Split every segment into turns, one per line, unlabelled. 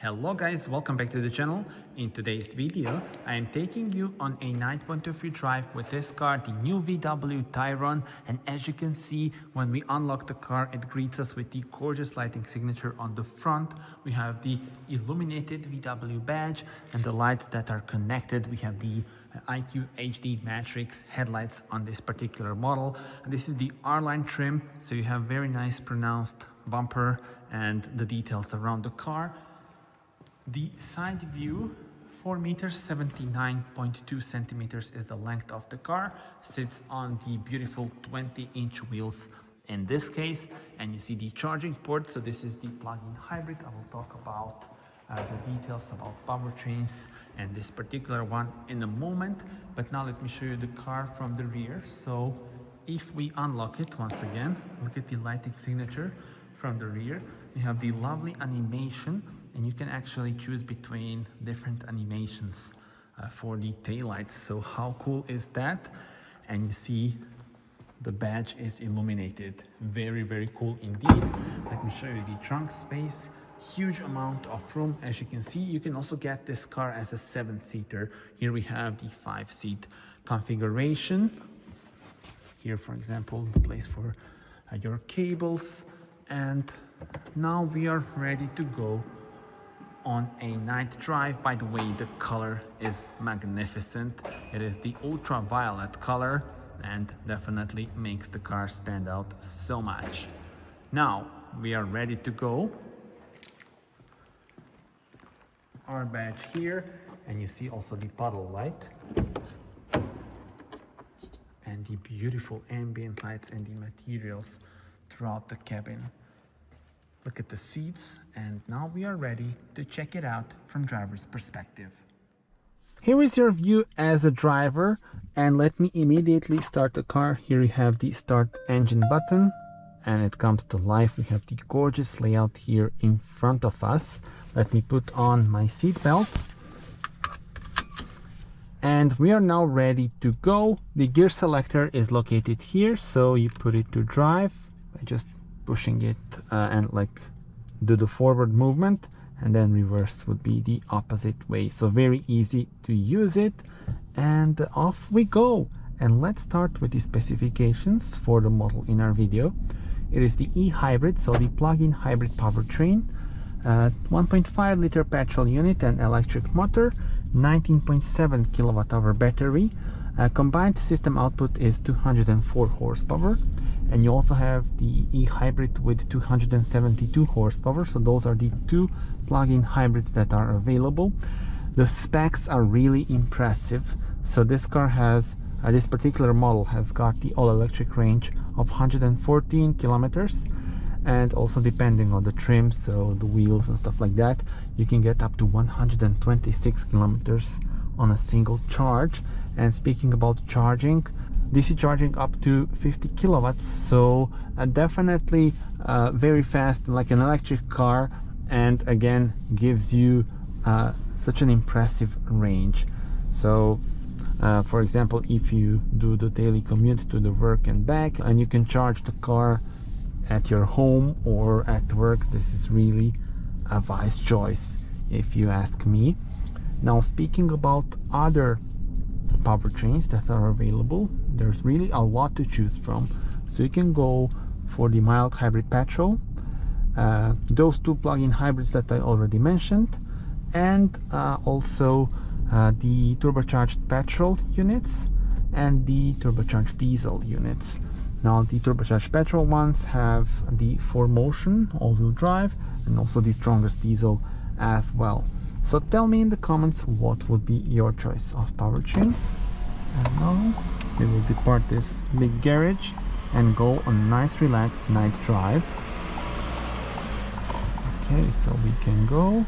Hello guys, welcome back to the channel. In today's video, I am taking you on a night point of view drive with this car, the new VW Tayron. And as you can see, when we unlock the car, it greets us with the gorgeous lighting signature on the front. We have the illuminated VW badge and the lights that are connected. We have the IQ HD Matrix headlights on this particular model. And this is the R-line trim, so you have very nice pronounced bumper and the details around the car. The side view, 4 meters, 79.2 centimeters is the length of the car, sits on the beautiful 20-inch wheels in this case, and you see the charging port. So this is the plug-in hybrid. I will talk about the details about powertrains and this particular one in a moment, but now let me show you the car from the rear. So if we unlock it once again, look at the lighting signature from the rear. You have the lovely animation, and you can actually choose between different animations for the taillights. So how cool is that? And you see the badge is illuminated. Very, very cool indeed. Let me show you the trunk space. Huge amount of room. As you can see, you can also get this car as a 7-seater. Here we have the 5-seat configuration. Here, for example, the place for your cables. And now we are ready to go on a night drive. By the way, the color is magnificent. It is the ultraviolet color and definitely makes the car stand out so much. Now we are ready to go. Our badge here, and you see also the puddle light and the beautiful ambient lights and the materials throughout the cabin. Look at the seats, and now we are ready to check it out from driver's perspective. Here is your view as a driver, and let me immediately start the car. Here you have the start engine button, and it comes to life. We have the gorgeous layout here in front of us. Let me put on my seat belt. And we are now ready to go. The gear selector is located here, so you put it to drive by just pushing it and like do the forward movement, and then reverse would be the opposite way. So very easy to use it, and off we go. And let's start with the specifications for the model in our video. It is the eHybrid, so the plug-in hybrid powertrain, 1.5 liter petrol unit and electric motor, 19.7 kilowatt-hour battery. Combined system output is 204 horsepower. And you also have the eHybrid with 272 horsepower. So those are the two plug-in hybrids that are available. The specs are really impressive. So this car has, this particular model has got the all-electric range of 114 kilometers. And also depending on the trim, so the wheels and stuff like that, you can get up to 126 kilometers on a single charge. And speaking about charging, DC charging up to 50 kilowatts, so definitely very fast, like an electric car, and again gives you such an impressive range. So for example, if you do the daily commute to the work and back, and you can charge the car at your home or at work, this is really a wise choice if you ask me. Now, speaking about other powertrains that are available, there's really a lot to choose from. So you can go for the mild hybrid petrol, those two plug-in hybrids that I already mentioned, and also the turbocharged petrol units and the turbocharged diesel units. Now, the turbocharged petrol ones have the 4Motion all-wheel drive and also the strongest diesel as well. So tell me in the comments what would be your choice of powertrain. And now we will depart this big garage and go on a nice relaxed night drive. Okay, so we can go.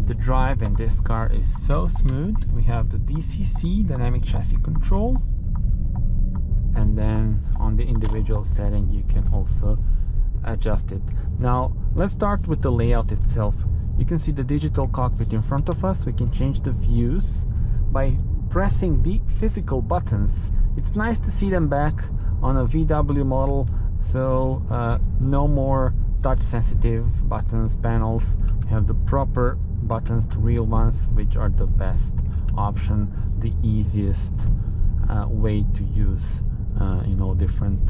The drive in this car is so smooth. We have the DCC, dynamic chassis control, and then on the individual setting you can also adjust it. Now let's start with the layout itself. You can see the digital cockpit in front of us. We can change the views by pressing the physical buttons. It's nice to see them back on a VW model, so no more touch sensitive buttons, panels. We have the proper buttons, the real ones, which are the best option, the easiest way to use you know, different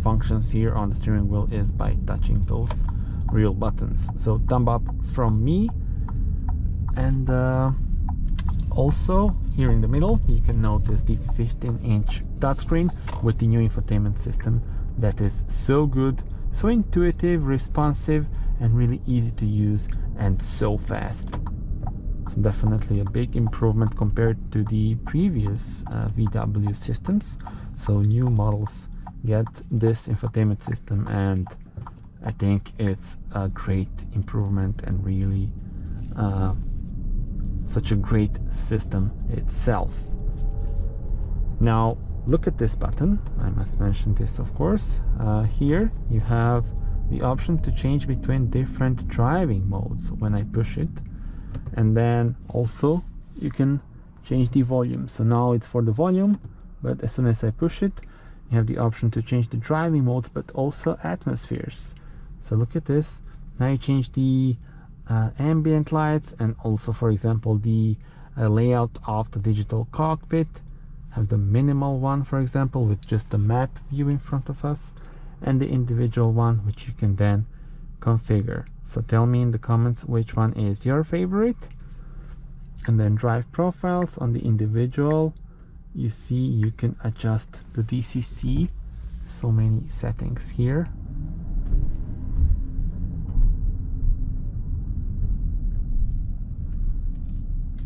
functions here on the steering wheel is by touching those real buttons. So thumb up from me. And also here in the middle you can notice the 15-inch touchscreen with the new infotainment system that is so good, so intuitive, responsive, and really easy to use, and so fast. So definitely a big improvement compared to the previous VW systems. So new models get this infotainment system, and I think it's a great improvement and really such a great system itself. Now look at this button. I must mention this, of course. Here you have the option to change between different driving modes when I push it, and then also you can change the volume. So now it's for the volume, but as soon as I push it, you have the option to change the driving modes, but also atmospheres. So look at this. Now you change the ambient lights, and also, for example, the layout of the digital cockpit. Have the minimal one, for example, with just the map view in front of us, and the individual one, which you can then configure. So tell me in the comments which one is your favorite. And then drive profiles. On the individual, you see you can adjust the DCC, so many settings here.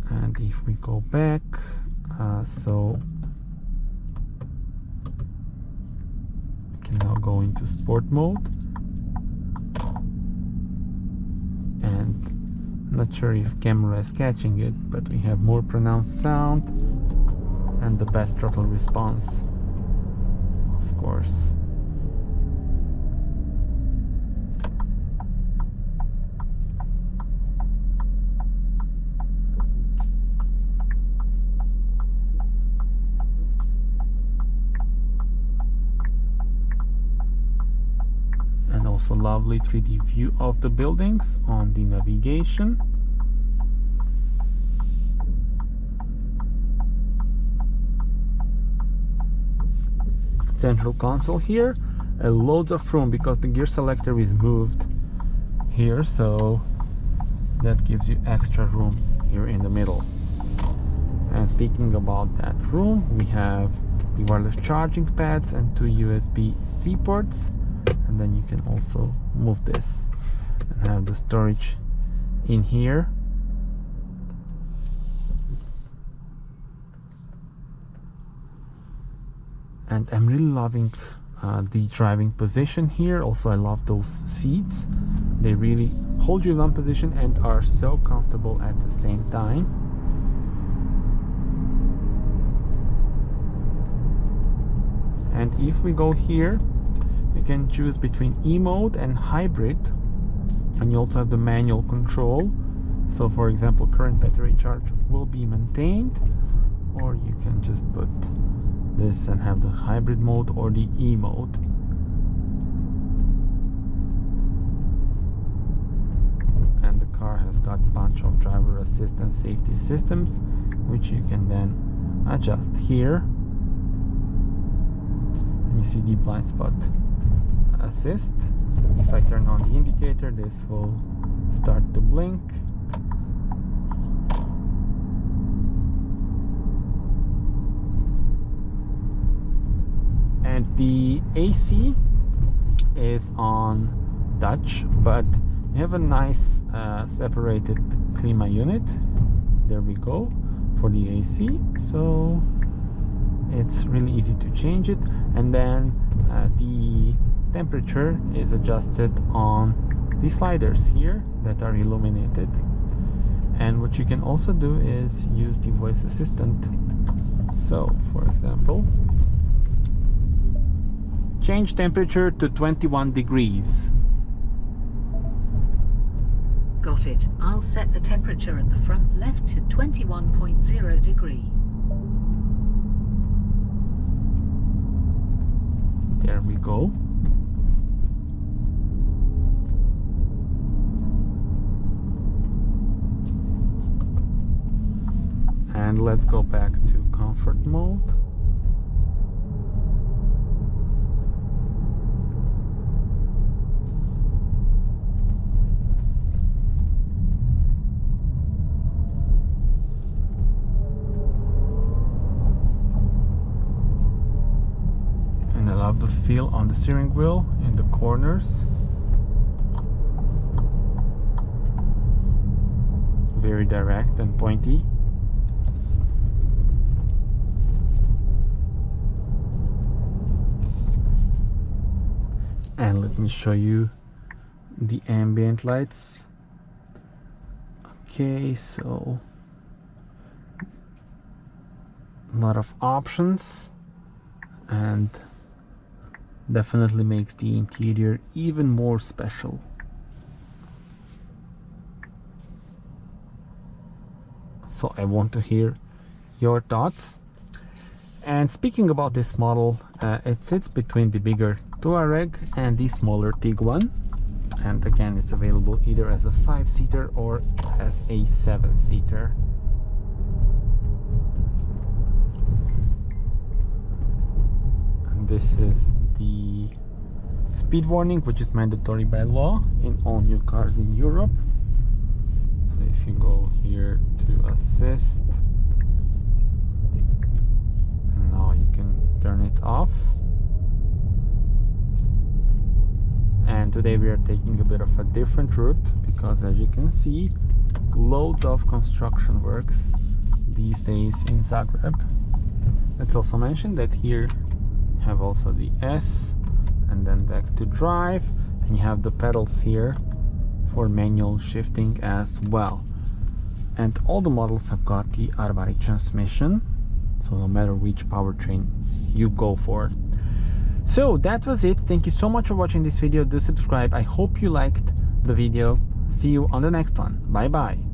And if we go back, so we can now go into sport mode, and I'm not sure if camera is catching it, but we have more pronounced sound and the best throttle response, of course. Also lovely 3D view of the buildings on the navigation. Central console here, loads of room because the gear selector is moved here, so that gives you extra room here in the middle. And speaking about that room, we have the wireless charging pads and 2 USB-C ports. And then you can also move this and have the storage in here. And I'm really loving the driving position here. Also, I love those seats. They really hold you in one position and are so comfortable at the same time. And if we go here, you can choose between E mode and hybrid, and you also have the manual control. So for example, current battery charge will be maintained, or you can just put this and have the hybrid mode or the E mode. And the car has got a bunch of driver assist and safety systems, which you can then adjust here. And you see the blind spot assist. If I turn on the indicator, this will start to blink. And the AC is on touch, but you have a nice separated Klima unit. There we go for the AC, so it's really easy to change it. And then the temperature is adjusted on the sliders here that are illuminated. And what you can also do is use the voice assistant. So for example, change temperature to 21 degrees.
Got it. I'll set the temperature at the front left to 21.0 degree.
There we go. And let's go back to comfort mode. And I love the feel on the steering wheel in the corners. Very direct and pointy. And let me show you the ambient lights. Okay, so a lot of options, and definitely makes the interior even more special. So I want to hear your thoughts. And speaking about this model, it sits between the bigger Touareg and the smaller Tiguan, and again it's available either as a 5-seater or as a 7-seater. And this is the speed warning, which is mandatory by law in all new cars in Europe. So if you go here to assist, now you can turn it off. And today we are taking a bit of a different route because, as you can see, loads of construction works these days in Zagreb. Let's also mention that here you have also the S, and then back to drive, and you have the pedals here for manual shifting as well. And all the models have got the automatic transmission, so no matter which powertrain you go for. So that was it. Thank you so much for watching this video. Do subscribe. I hope you liked the video. See you on the next one. Bye bye.